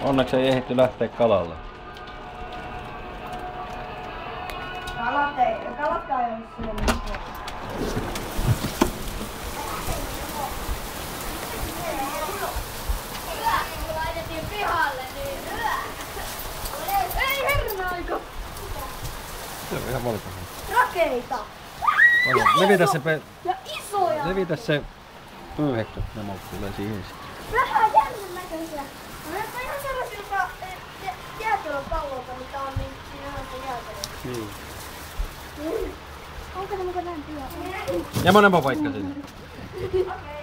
Onneksi ei ehditty lähteä kalalle. Kalatkaan ei ole syönyt. Laitettiin pihalle, niin ei hernaiko! Se on ihan valkoinen. Rakeita! Levitä se ja isoja! Levitä se pyyhekkä, ne tulee siihen. Vähän jännän näköisiä. No ne on ihan sellaisilta jäätelöpallolta, mitä on niin siinä on jäätelö. Niin. Onko ne muka näin pian? Ja monenpa paikka sinne. Okei.